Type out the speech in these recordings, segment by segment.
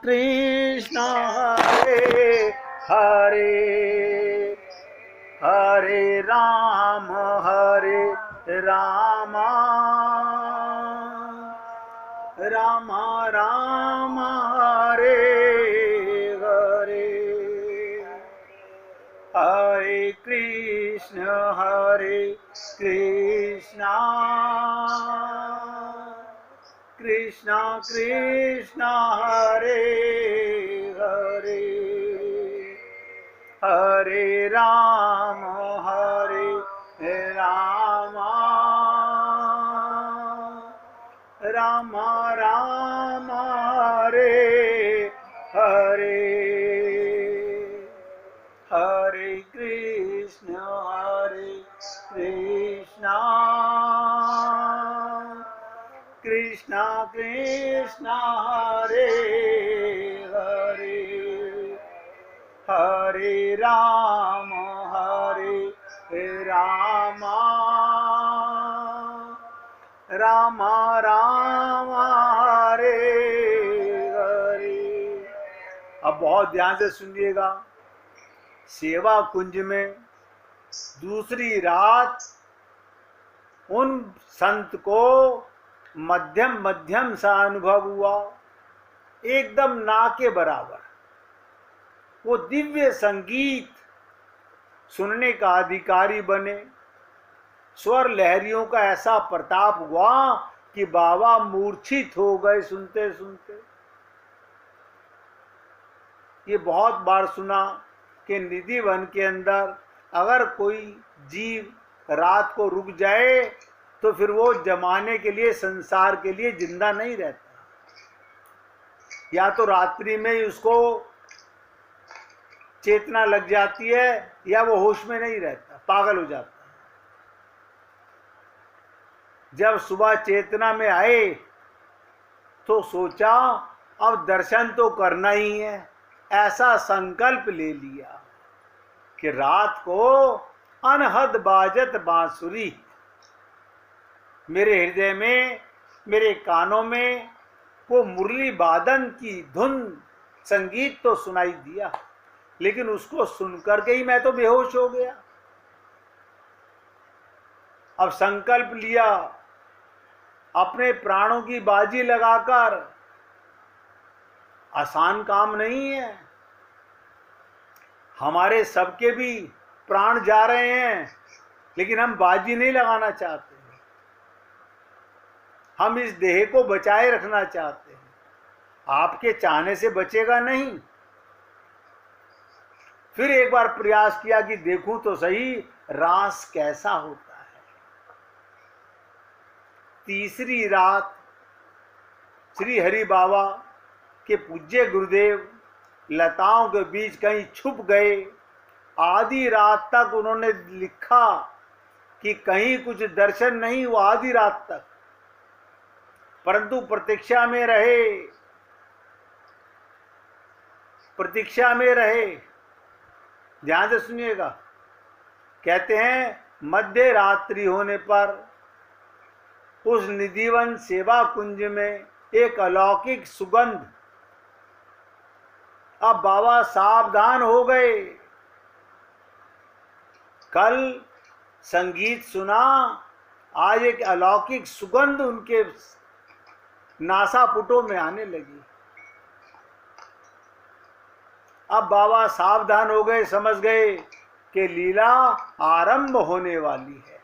कृष्ण हरे हरे हरे राम राम राम हरे हरे हरे कृष्ण कृष्ण कृष्ण हरे हरे हरे राम राम राम हरे हरे हरे कृष्ण कृष्ण कृष्ण हरे हरे हरे राम राम राम हरे हरे। अब बहुत ध्यान से सुनिएगा। सेवा कुंज में दूसरी रात उन संत को मध्यम मध्यम सा अनुभव हुआ, एकदम ना के बराबर। वो दिव्य संगीत सुनने का अधिकारी बने। स्वर लहरियों का ऐसा प्रताप हुआ कि बाबा मूर्छित हो गए सुनते सुनते। ये बहुत बार सुना कि निधि वन के अंदर अगर कोई जीव रात को रुक जाए तो फिर वो जमाने के लिए, संसार के लिए जिंदा नहीं रहता। या तो रात्रि में ही उसको चेतना लग जाती है या वो होश में नहीं रहता, पागल हो जाता है। जब सुबह चेतना में आए तो सोचा अब दर्शन तो करना ही है। ऐसा संकल्प ले लिया कि रात को अनहद बाजत बांसुरी। मेरे हृदय में, मेरे कानों में वो मुरली वादन की धुन, संगीत तो सुनाई दिया, लेकिन उसको सुनकर के ही मैं तो बेहोश हो गया। अब संकल्प लिया अपने प्राणों की बाजी लगाकर। आसान काम नहीं है। हमारे सबके भी प्राण जा रहे हैं, लेकिन हम बाजी नहीं लगाना चाहते। हम इस देह को बचाए रखना चाहते हैं। आपके चाहने से बचेगा नहीं। फिर एक बार प्रयास किया कि देखूं तो सही रास कैसा होता है। तीसरी रात श्री हरि बाबा के पूज्य गुरुदेव लताओं के बीच कहीं छुप गए। आधी रात तक उन्होंने लिखा कि कहीं कुछ दर्शन नहीं हुआ, आधी रात तक, परंतु प्रतीक्षा में रहे, प्रतीक्षा में रहे। ध्यान से सुनिएगा। कहते हैं मध्य रात्रि होने पर उस निधिवन सेवा कुंज में एक अलौकिक सुगंध। अब बाबा सावधान हो गए। कल संगीत सुना, आज एक अलौकिक सुगंध उनके नासापुटों में आने लगी। अब बाबा सावधान हो गए, समझ गए कि लीला आरंभ होने वाली है।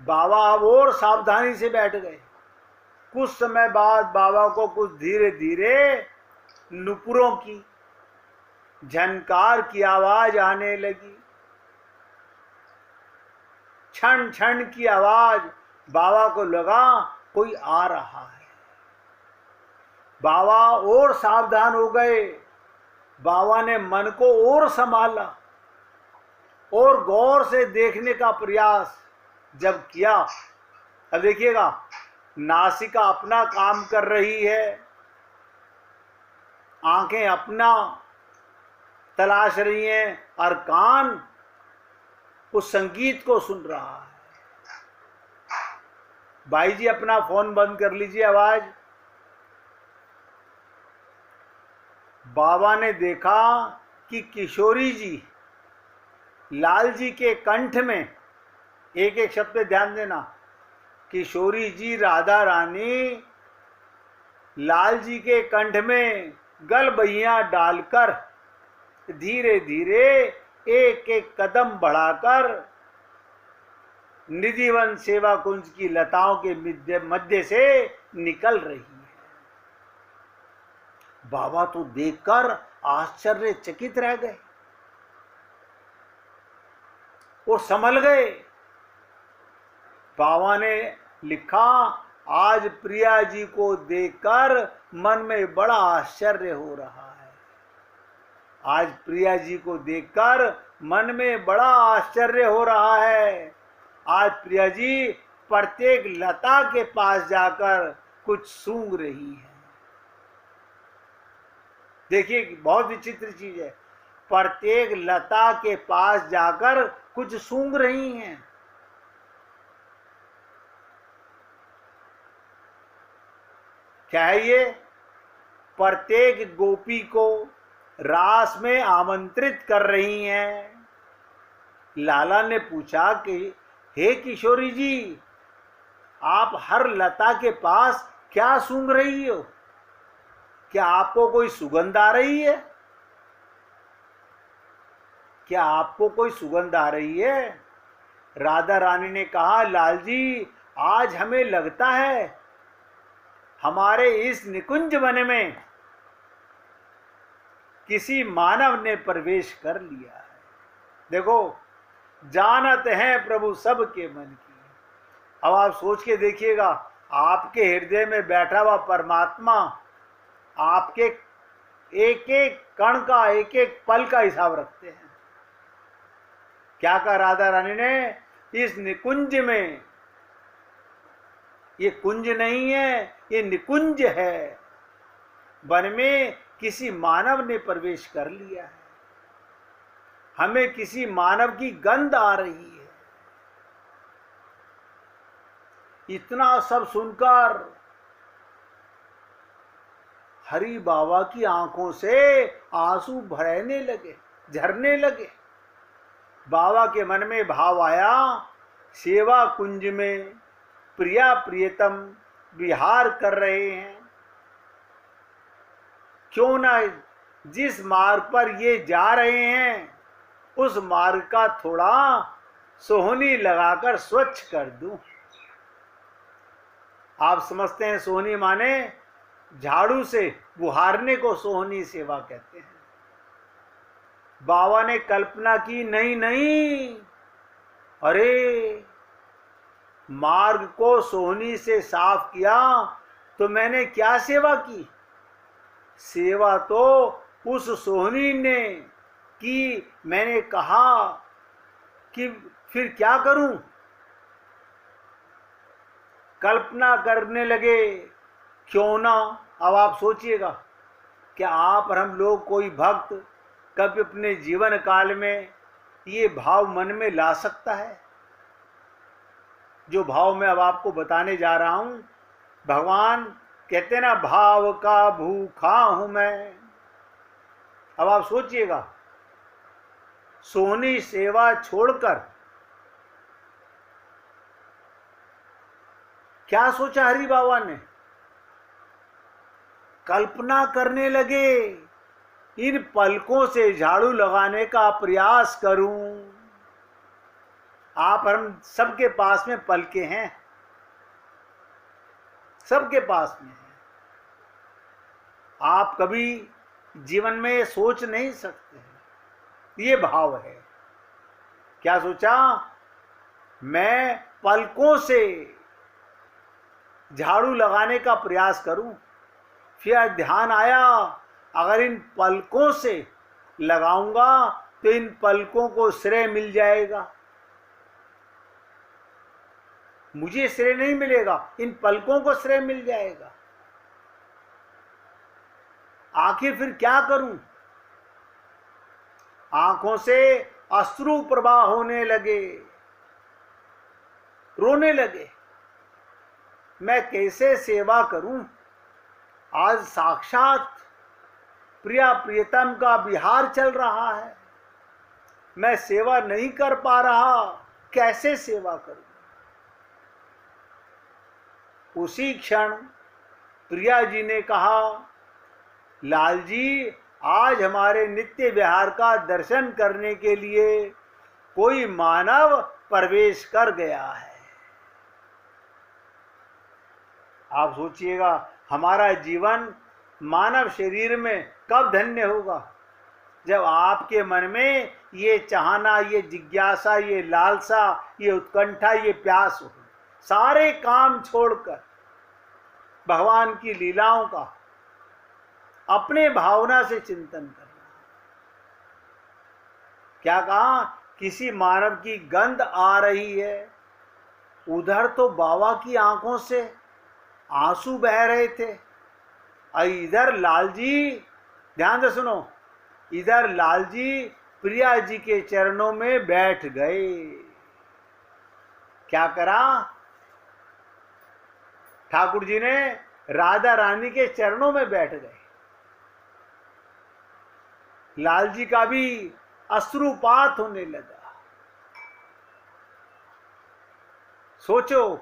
बाबा अब और सावधानी से बैठ गए। कुछ समय बाद बाबा को कुछ धीरे धीरे नुपुरों की झनकार की आवाज आने लगी। क्षण क्षण की आवाज। बाबा को लगा कोई आ रहा है। बाबा और सावधान हो गए। बाबा ने मन को और संभाला और गौर से देखने का प्रयास जब किया, अब देखिएगा, नासिका अपना काम कर रही है, आंखें अपना तलाश रही हैं और कान उस संगीत को सुन रहा है। भाई जी अपना फोन बंद कर लीजिए, आवाज। बाबा ने देखा कि किशोरी जी लाल जी के कंठ में, एक एक शब्द पे ध्यान देना, किशोरी जी राधा रानी लाल जी के कंठ में गलबैया डालकर धीरे धीरे एक एक कदम बढ़ाकर निधिवन सेवा कुंज की लताओं के मध्य से निकल रही है। बाबा तो देखकर आश्चर्यचकित रह गए और संभल गए। बाबा ने लिखा, आज प्रिया जी को देखकर मन में बड़ा आश्चर्य हो रहा है। आज प्रिया जी को देखकर मन में बड़ा आश्चर्य हो रहा है। आज प्रिया जी प्रत्येक लता के पास जाकर कुछ सूंघ रही है। देखिए, बहुत विचित्र चीज है। प्रत्येक लता के पास जाकर कुछ सूंघ रही हैं। क्या है ये? प्रत्येक गोपी को रास में आमंत्रित कर रही हैं। लाला ने पूछा कि हे किशोरी जी, आप हर लता के पास क्या सूंघ रही हो? क्या आपको कोई सुगंध आ रही है? क्या आपको कोई सुगंध आ रही है? राधा रानी ने कहा, लाल जी, आज हमें लगता है हमारे इस निकुंज वन में किसी मानव ने प्रवेश कर लिया है। देखो, जानत है प्रभु सबके मन की। अब आप सोच के देखिएगा, आपके हृदय में बैठा हुआ परमात्मा आपके एक एक कण का, एक एक पल का हिसाब रखते हैं। क्या कहा राधा रानी ने? इस निकुंज में, ये कुंज नहीं है, ये निकुंज है, वन में किसी मानव ने प्रवेश कर लिया है। हमें किसी मानव की गंध आ रही है। इतना सब सुनकर हरि बाबा की आंखों से आंसू बहने लगे, झरने लगे। बाबा के मन में भाव आया, सेवा कुंज में प्रिया प्रियतम विहार कर रहे हैं, क्यों ना जिस मार्ग पर ये जा रहे हैं उस मार्ग का थोड़ा सोहनी लगाकर स्वच्छ कर दूं। आप समझते हैं सोहनी माने झाड़ू से बुहारने को सोहनी सेवा कहते हैं। बाबा ने कल्पना की, नहीं नहीं, अरे मार्ग को सोहनी से साफ किया तो मैंने क्या सेवा की? सेवा तो उस सोहनी ने की। मैंने कहा कि फिर क्या करूं? कल्पना करने लगे, क्यों ना, अब आप सोचिएगा, क्या आप और हम लोग, कोई भक्त कभी अपने जीवन काल में ये भाव मन में ला सकता है? जो भाव मैं अब आपको बताने जा रहा हूं, भगवान कहते ना, भाव का भूखा हूं मैं। अब आप सोचिएगा, सोहनी सेवा छोड़कर क्या सोचा हरि बाबा ने? कल्पना करने लगे, इन पलकों से झाड़ू लगाने का प्रयास करूं। आप हम सबके पास में पलके हैं, सबके पास में है। आप कभी जीवन में सोच नहीं सकते हैं। ये भाव है। क्या सोचा? मैं पलकों से झाड़ू लगाने का प्रयास करूं। फिर ध्यान आया, अगर इन पलकों से लगाऊंगा तो इन पलकों को श्रेय मिल जाएगा। मुझे श्रेय नहीं मिलेगा, इन पलकों को श्रेय मिल जाएगा। आखिर फिर क्या करूं? आंखों से अश्रु प्रवाह होने लगे, रोने लगे। मैं कैसे सेवा करूं? आज साक्षात प्रिया प्रियतम का विहार चल रहा है, मैं सेवा नहीं कर पा रहा, कैसे सेवा करूं? उसी क्षण प्रिया जी ने कहा, लाल जी, आज हमारे नित्य विहार का दर्शन करने के लिए कोई मानव प्रवेश कर गया है। आप सोचिएगा, हमारा जीवन मानव शरीर में कब धन्य होगा? जब आपके मन में ये चाहना, ये जिज्ञासा, ये लालसा, ये उत्कंठा, ये प्यास हो, सारे काम छोड़कर भगवान की लीलाओं का अपने भावना से चिंतन करना। क्या कहा? किसी मानव की गंध आ रही है, उधर तो बाबा की आंखों से आंसू बह रहे थे, और इधर लाल जी, ध्यान से सुनो, इधर लाल जी प्रिया जी के चरणों में बैठ गए। क्या करा? ठाकुर जी ने राधा रानी के चरणों में बैठ गए। लाल जी का भी अश्रुपात होने लगा। सोचो,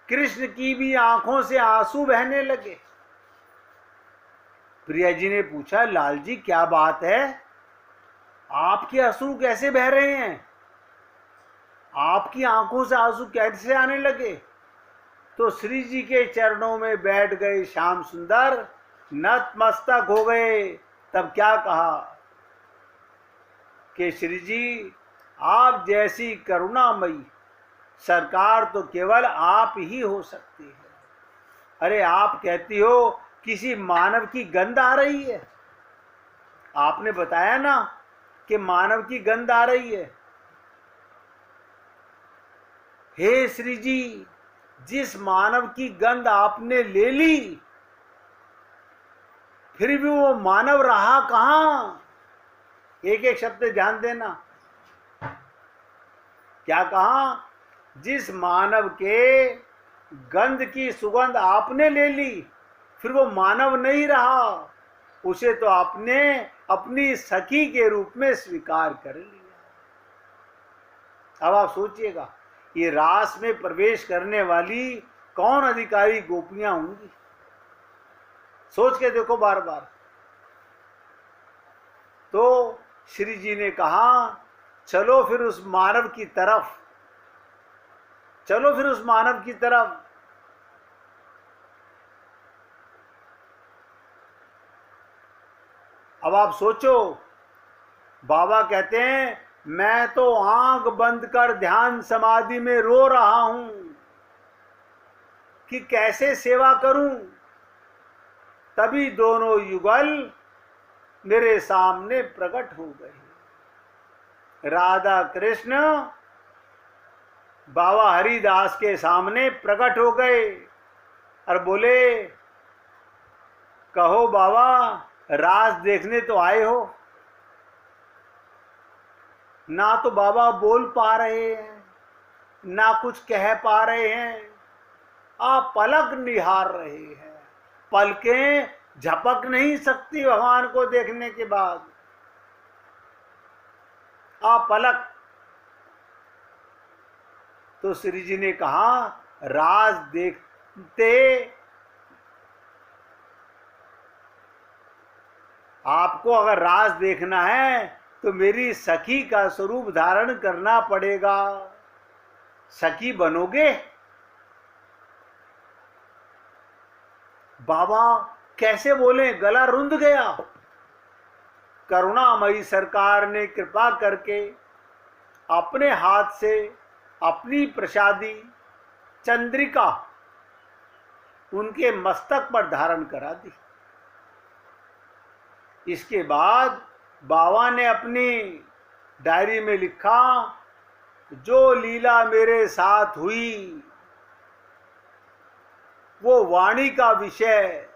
कृष्ण की भी आंखों से आंसू बहने लगे। प्रिया जी ने पूछा, लाल जी क्या बात है, आपके आंसू कैसे बह रहे हैं? आपकी आंखों से आंसू कैसे आने लगे? तो श्री जी के चरणों में बैठ गए श्याम सुंदर, नतमस्तक हो गए। तब क्या कहा कि श्री जी, आप जैसी करुणामयी सरकार तो केवल आप ही हो सकती है। अरे आप कहती हो किसी मानव की गंध आ रही है, आपने बताया ना कि मानव की गंध आ रही है। हे श्री जी, जिस मानव की गंध आपने ले ली, फिर भी वो मानव रहा कहां? एक एक शब्द ध्यान देना। क्या कहा? जिस मानव के गंध की सुगंध आपने ले ली, फिर वो मानव नहीं रहा, उसे तो आपने अपनी सखी के रूप में स्वीकार कर लिया। अब आप सोचिएगा, ये रास में प्रवेश करने वाली कौन अधिकारी गोपियां होंगी? सोच के देखो बार बार। तो श्री जी ने कहा, चलो फिर उस मानव की तरफ, चलो फिर उस मानव की तरफ। अब आप सोचो, बाबा कहते हैं, मैं तो आंख बंद कर ध्यान समाधि में रो रहा हूं कि कैसे सेवा करूं। तभी दोनों युगल मेरे सामने प्रकट हो गए। राधा कृष्ण बाबा हरिदास के सामने प्रकट हो गए और बोले, कहो बाबा, रास देखने तो आए हो। ना तो बाबा बोल पा रहे हैं, ना कुछ कह पा रहे हैं, आप पलक निहार रहे हैं। पलकें झपक नहीं सकती भगवान को देखने के बाद। आप पलक। तो श्री जी ने कहा, राज देखते आपको अगर राज देखना है तो मेरी सखी का स्वरूप धारण करना पड़ेगा। सखी बनोगे? बाबा कैसे बोले, गला रुंध गया। करुणामयी सरकार ने कृपा करके अपने हाथ से अपनी प्रसादी चंद्रिका उनके मस्तक पर धारण करा दी। इसके बाद बाबा ने अपनी डायरी में लिखा, जो लीला मेरे साथ हुई वो वाणी का विषय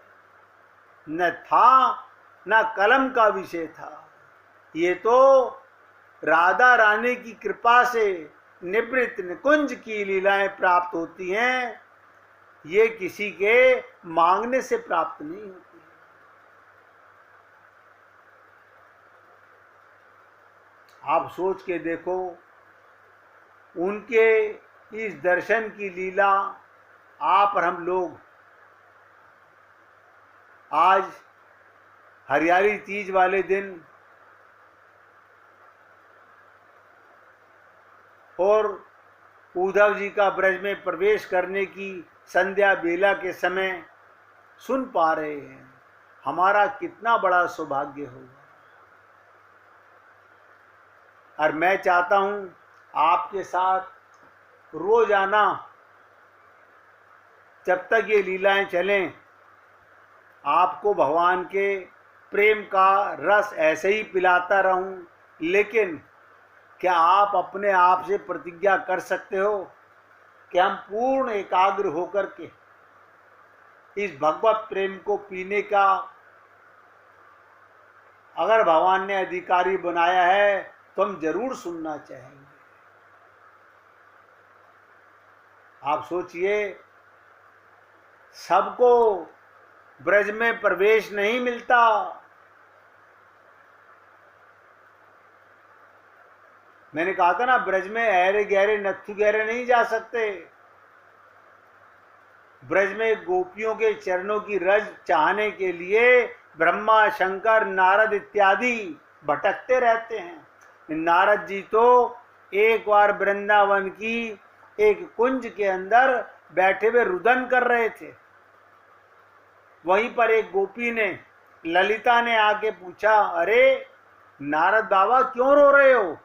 न था, न कलम का विषय था। ये तो राधा रानी की कृपा से निवृत्त निकुंज की लीलाएं प्राप्त होती हैं। ये किसी के मांगने से प्राप्त नहीं होती। आप सोच के देखो, उनके इस दर्शन की लीला आप और हम लोग आज हरियाली तीज वाले दिन और उद्धव जी का ब्रज में प्रवेश करने की संध्या बेला के समय सुन पा रहे हैं। हमारा कितना बड़ा सौभाग्य होगा। और मैं चाहता हूं आपके साथ रोजाना जब तक ये लीलाएं चलें, आपको भगवान के प्रेम का रस ऐसे ही पिलाता रहूं। लेकिन क्या आप अपने आप से प्रतिज्ञा कर सकते हो कि हम पूर्ण एकाग्र होकर के इस भगवत प्रेम को पीने का अगर भगवान ने अधिकारी बनाया है तो हम जरूर सुनना चाहेंगे। आप सोचिए, सबको ब्रज में प्रवेश नहीं मिलता। मैंने कहा था ना, ब्रज में ऐरे गहरे नत्थु गहरे नहीं जा सकते। ब्रज में गोपियों के चरणों की रज चाहने के लिए ब्रह्मा, शंकर, नारद इत्यादि भटकते रहते हैं। नारद जी तो एक बार वृंदावन की एक कुंज के अंदर बैठे हुए रुदन कर रहे थे। वहीं पर एक गोपी ने, ललिता ने आके पूछा, अरे नारद बाबा क्यों रो रहे हो?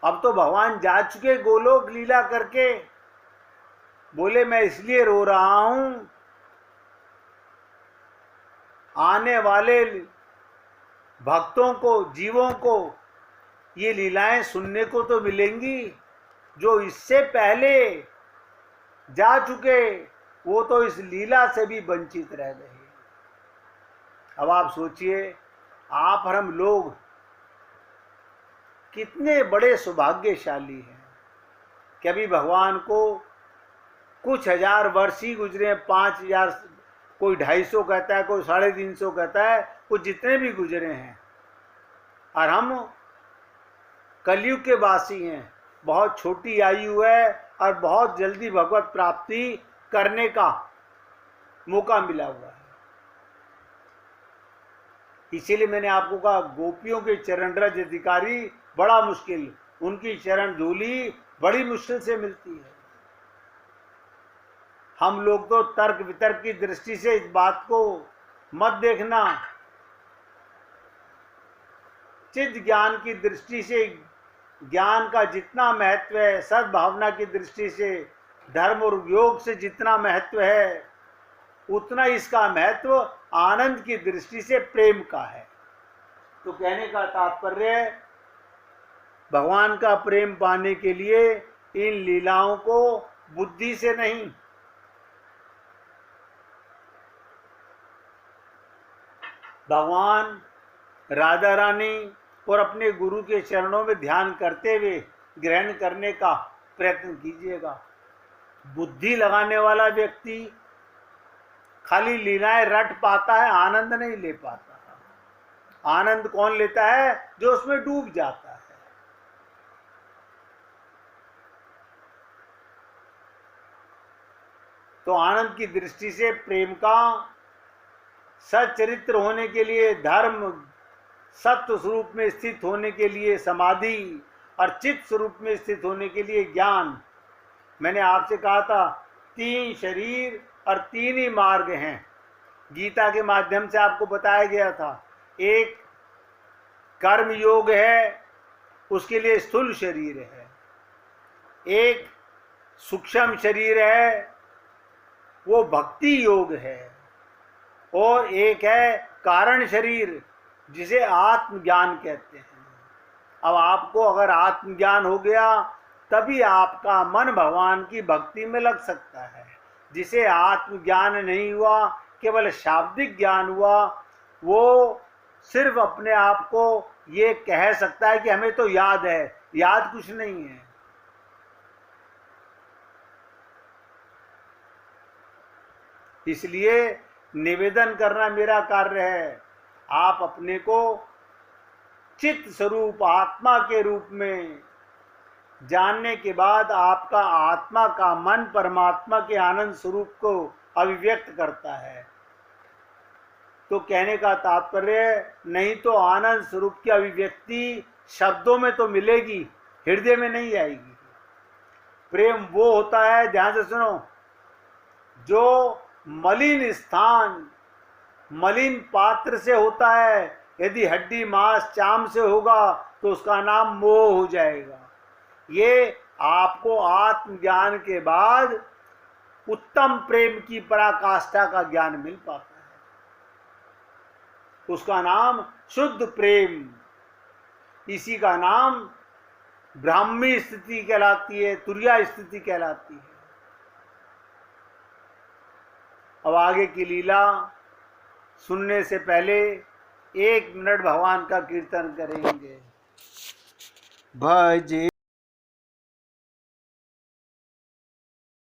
अब तो भगवान जा चुके गोलोक लीला करके। बोले, मैं इसलिए रो रहा हूं, आने वाले भक्तों को, जीवों को ये लीलाएं सुनने को तो मिलेंगी, जो इससे पहले जा चुके वो तो इस लीला से भी वंचित रह गए। अब आप सोचिए, आप और हम लोग कितने बड़े सौभाग्यशाली हैं कि अभी भगवान को कुछ हजार वर्ष ही गुजरे, 5000, कोई 250 कहता है, कोई 350 कहता है, कुछ जितने भी गुजरे हैं। और हम कलयुग के वासी हैं। बहुत छोटी आयु है और बहुत जल्दी भगवत प्राप्ति करने का मौका मिला हुआ है। इसीलिए मैंने आपको कहा, गोपियों के चरण रज अधिकारी बड़ा मुश्किल, उनकी चरण धूली बड़ी मुश्किल से मिलती है। हम लोग तो तर्क वितर्क की दृष्टि से इस बात को मत देखना, चित्त ज्ञान की दृष्टि से ज्ञान का जितना महत्व है, सद्भावना की दृष्टि से, धर्म और योग से जितना महत्व है, उतना इसका महत्व आनंद की दृष्टि से प्रेम का है। तो कहने का तात्पर्य है, भगवान का प्रेम पाने के लिए इन लीलाओं को बुद्धि से नहीं, भगवान, राधा रानी और अपने गुरु के चरणों में ध्यान करते हुए ग्रहण करने का प्रयत्न कीजिएगा। बुद्धि लगाने वाला व्यक्ति खाली लीलाएं रट पाता है, आनंद नहीं ले पाता। आनंद कौन लेता है? जो उसमें डूब जाता है। तो आनंद की दृष्टि से प्रेम का सच्चरित्र होने के लिए, धर्म सत्य स्वरूप में स्थित होने के लिए समाधि, और चित्त स्वरूप में स्थित होने के लिए ज्ञान। मैंने आपसे कहा था 3 शरीर और 3 ही मार्ग हैं। गीता के माध्यम से आपको बताया गया था। एक कर्म योग है, उसके लिए स्थूल शरीर है। एक सूक्ष्म शरीर है, वो भक्ति योग है। और एक है कारण शरीर, जिसे आत्मज्ञान कहते हैं। अब आपको अगर आत्मज्ञान हो गया, तभी आपका मन भगवान की भक्ति में लग सकता है। जिसे आत्मज्ञान नहीं हुआ, केवल शाब्दिक ज्ञान हुआ, वो सिर्फ अपने आप को ये कह सकता है कि हमें तो याद है। याद कुछ नहीं है। इसलिए निवेदन करना मेरा कार्य है। आप अपने को चित्त स्वरूप आत्मा के रूप में जानने के बाद आपका आत्मा का मन परमात्मा के आनंद स्वरूप को अभिव्यक्त करता है। तो कहने का तात्पर्य, नहीं तो आनंद स्वरूप की अभिव्यक्ति शब्दों में तो मिलेगी, हृदय में नहीं आएगी। प्रेम वो होता है, ध्यान से सुनो, जो मलिन स्थान मलिन पात्र से होता है। यदि हड्डी मांस चाम से होगा तो उसका नाम मोह हो जाएगा। ये आपको आत्मज्ञान के बाद उत्तम प्रेम की पराकाष्ठा का ज्ञान मिल पाता है, उसका नाम शुद्ध प्रेम, इसी का नाम ब्राह्मी स्थिति कहलाती है, तुर्या स्थिति कहलाती है। अब आगे की लीला सुनने से पहले 1 मिनट भगवान का कीर्तन करेंगे। भजे